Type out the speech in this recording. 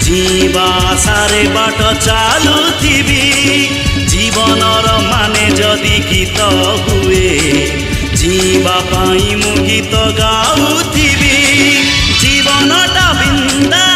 जीवा सारे बाट चालुथिबी जीवनर माने जदि गीत हुए जीवा पाई मु गीत गाउथिबी जीवनटा बिंदा